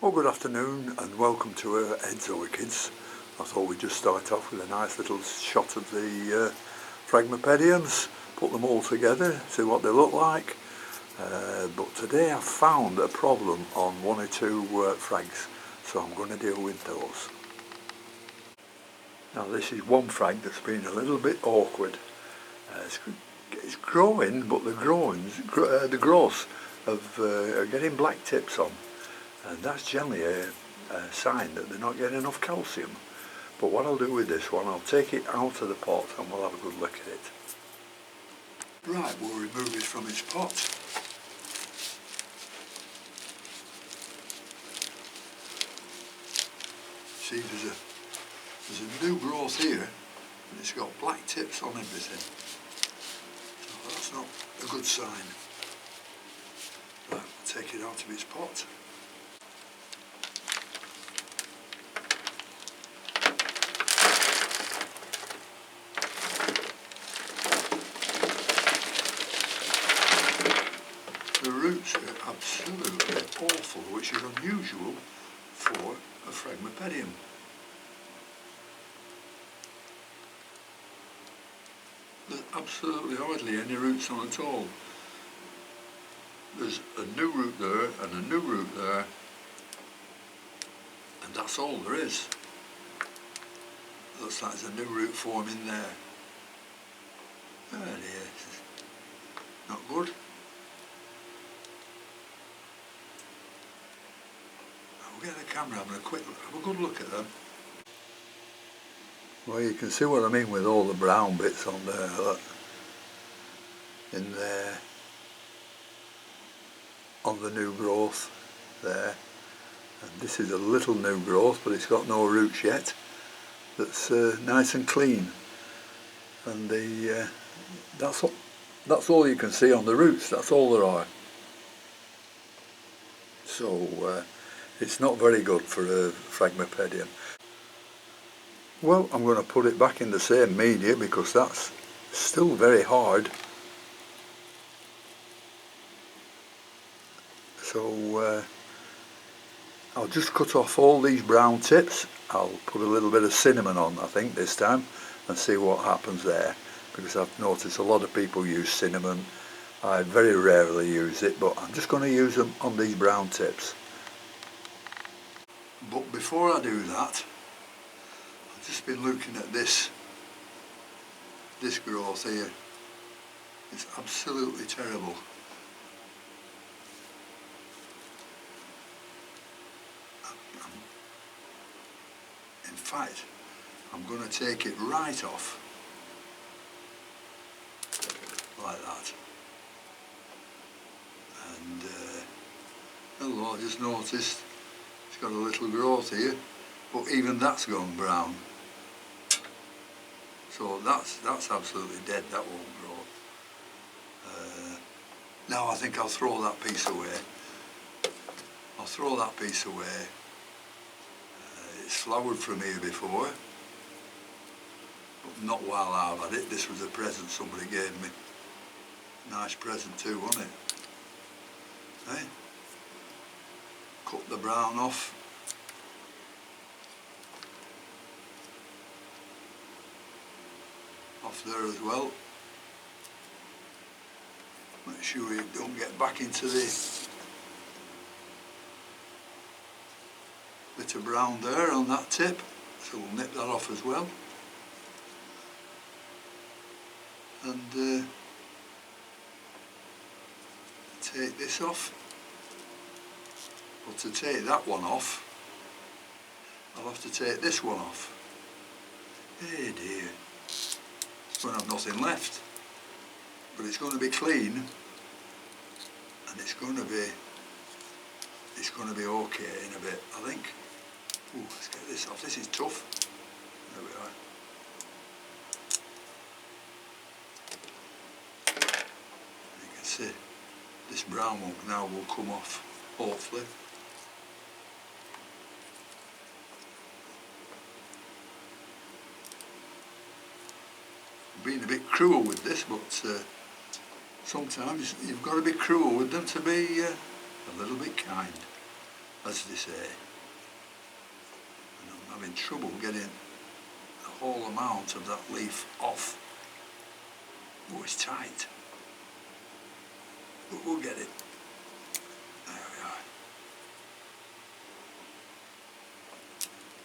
Well, good afternoon and welcome to Ed's Orchids. I thought we'd just start off with a nice little shot of the Phragmipediums, put them all together, see what they look like. But today I've found a problem on one or two frags, so I'm going to deal with those. Now this is one frag that's been a little bit awkward. It's growing, but the growths are getting black tips on. And that's generally a sign that they're not getting enough calcium. But what I'll do with this one, I'll take it out of the pot and we'll have a good look at it. Right, we'll remove it from its pot. See, there's a new growth here, and it's got black tips on everything. So that's not a good sign. Right, we'll take it out of its pot. The roots are absolutely awful, which is unusual for a Phragmipedium. There's absolutely hardly any roots on at all. There's a new root there and a new root there, and that's all there is. Looks like there's a new root forming there. There it is. Not good. I'll get the camera, have a good look at them. Well, you can see what I mean with all the brown bits on there, look. In there, on the new growth there. And this is a little new growth, but it's got no roots yet. That's nice and clean. And that's all you can see on the roots, that's all there are. So it's not very good for a Phragmipedium. Well, I'm going to put it back in the same media because that's still very hard. So I'll just cut off all these brown tips. I'll put a little bit of cinnamon on, I think, this time, and see what happens there, because I've noticed a lot of people use cinnamon. I very rarely use it, but I'm just going to use them on these brown tips. But before I do that, I've just been looking at this growth here. It's absolutely terrible. In fact, I'm going to take it right off, like that. And hello, I just noticed it's got a little growth here, but even that's gone brown. So that's absolutely dead, that won't grow. Now I think I'll throw that piece away. I'll throw that piece away. It's flowered from here before, but not while I've had it. This was a present somebody gave me. Nice present too, wasn't it? Eh? Cut the brown off. Off there as well. Make sure you don't get back into the bit of brown there on that tip, so we'll nip that off as well. And take this off. But to take that one off, I'll have to take this one off. Hey dear, it's going to have nothing left. But it's going to be clean, and it's going to be okay in a bit, I think. Ooh, let's get this off. This is tough. There we are. You can see this brown one now will come off, hopefully. Being a bit cruel with this, but sometimes you've got to be cruel with them to be a little bit kind. as they say. And I'm having trouble getting the whole amount of that leaf off. Oh, it's tight. But we'll get it. There we are.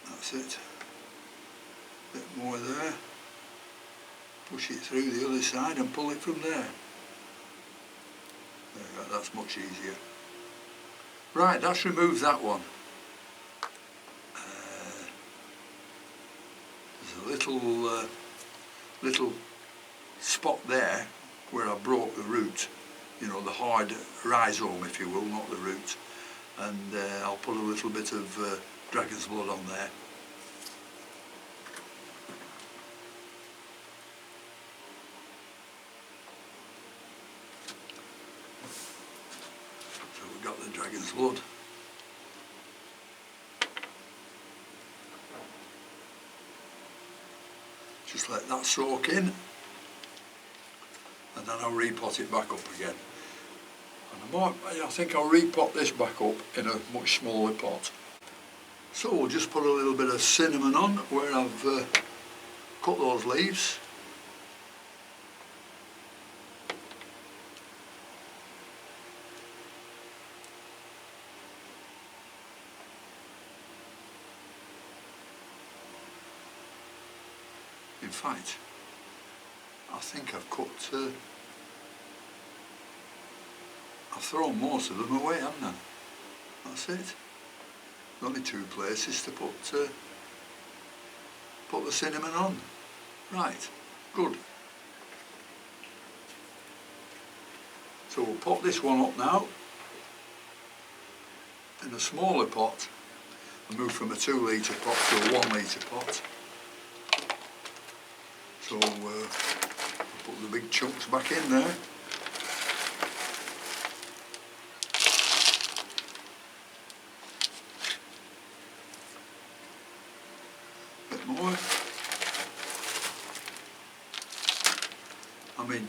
That's it. A bit more there. Push it through the other side and pull it from there. There we go, that's much easier. Right, that's removed that one. There's a little spot there where I broke the root, you know, the hard rhizome, if you will, not the root. And I'll put a little bit of dragon's blood on there. So we've got the dragon's blood. Just let that soak in, and then I'll repot it back up again. And I think I'll repot this back up in a much smaller pot. So we'll just put a little bit of cinnamon on where I've cut those leaves. In fact, I think I've thrown most of them away, haven't I? That's it. Only two places to put the cinnamon on. Right, good. So we'll pop this one up now in a smaller pot and move from a 2 litre pot to a 1 litre pot. So put the big chunks back in there. Bit more. I mean,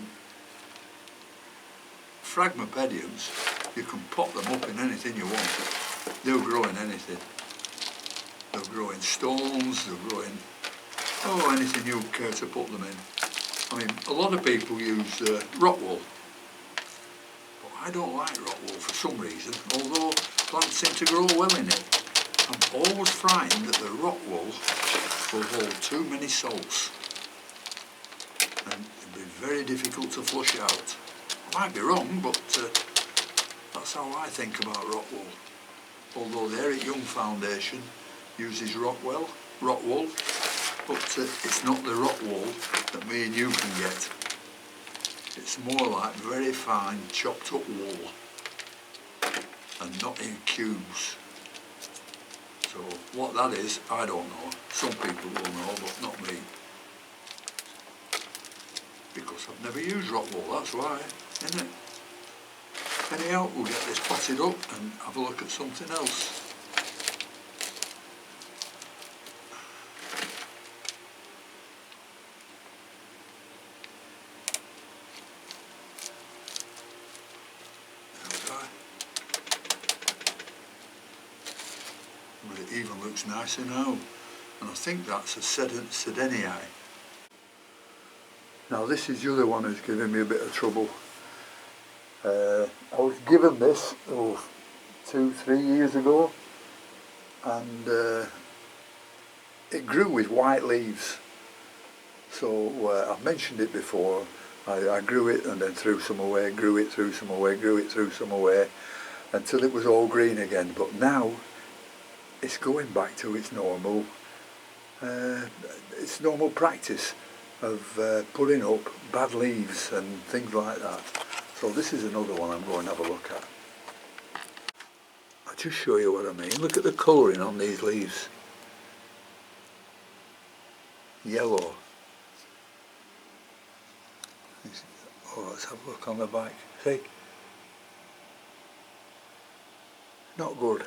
phragmopediums, you can pop them up in anything you want. They'll grow in anything. They'll grow in stones, they'll grow in anything you care to put them in. I mean, a lot of people use rock wool, but I don't like rock wool for some reason, although plants seem to grow well in it. I'm always frightened that the rock wool will hold too many salts, and it'll be very difficult to flush out. I might be wrong, but that's how I think about rock wool. Although the Eric Young Foundation uses rock wool, but it's not the rock wool that me and you can get. It's more like very fine chopped up wool and not in cubes. So what that is, I don't know. Some people will know, but not me. Because I've never used rock wool, that's why, isn't it? Anyhow, we'll get this potted up and have a look at something else. But it even looks nicer now, and I think that's a Sedenii. Now this is the other one who's giving me a bit of trouble. I was given this 2-3 years ago, and it grew with white leaves. So I've mentioned it before. I grew it and then threw some away, grew it, threw some away, grew it, threw some away, until it was all green again. But now it's going back to its normal practice of putting up bad leaves and things like that. So this is another one I'm going to have a look at. I'll just show you what I mean. Look at the colouring on these leaves. Yellow. Oh, let's have a look on the back. See? Not good.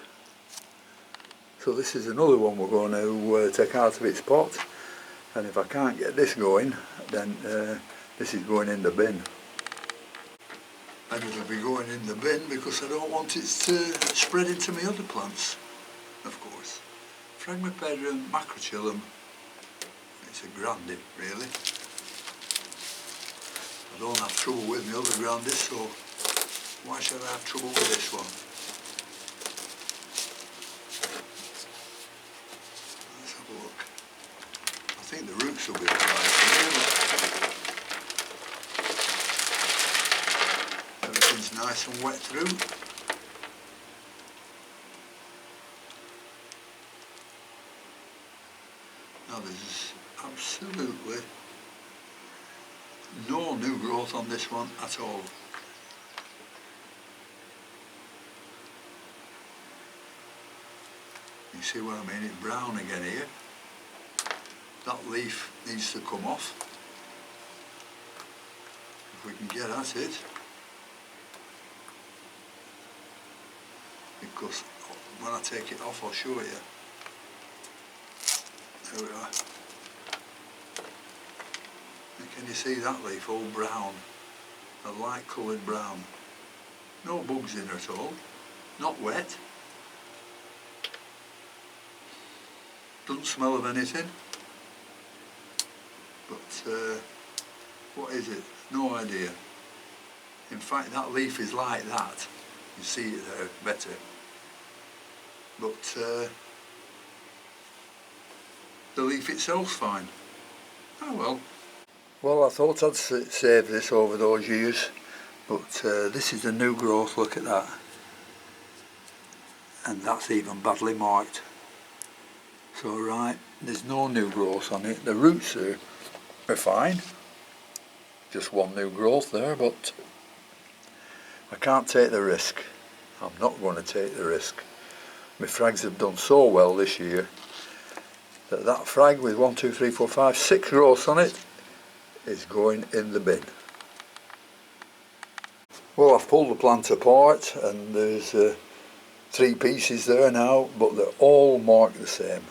So this is another one we're going to take out of its pot. And if I can't get this going, then this is going in the bin. and it'll be going in the bin because I don't want it to spread into my other plants, of course. Fragmipedium macrochilum, it's a grande really. I don't have trouble with my other grandes, so why should I have trouble with this one? Let's have a look. I think the roots will be alright. Everything's nice and wet through. Now there's absolutely no new growth on this one at all. You see what I mean? It's brown again here. That leaf needs to come off. If we can get at it. Because when I take it off I'll show you. There we are. And can you see that leaf all brown? A light coloured brown. No bugs in her at all. Not wet. Doesn't smell of anything. But what is it? No idea. In fact that leaf is like that. You see it there better. But the leaf itself's fine. Oh well. Well, I thought I'd save this over those years, but this is a new growth, look at that. And that's even badly marked. So right, there's no new growth on it. The roots are fine. Just one new growth there, but I can't take the risk. I'm not going to take the risk. My frags have done so well this year that frag with 1, 2, 3, 4, 5, 6 growths on it is going in the bin. Well, I've pulled the plant apart and there's 3 pieces there now, but they're all marked the same.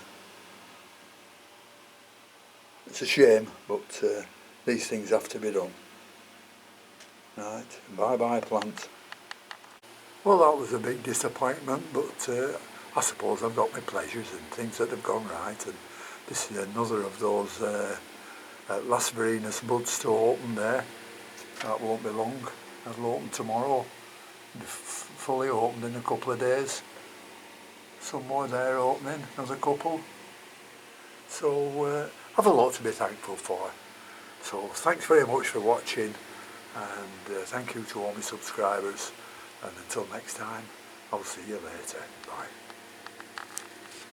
It's a shame, but these things have to be done. Right, bye bye plant. Well, that was a big disappointment, but I suppose I've got my pleasures and things that have gone right, and this is another of those Las Verenas buds to open there. That won't be long. That'll open tomorrow. Be fully opened in a couple of days. Some more there opening, another couple. So I've a lot to be thankful for. So thanks very much for watching, and thank you to all my subscribers, and until next time I'll see you later. Bye.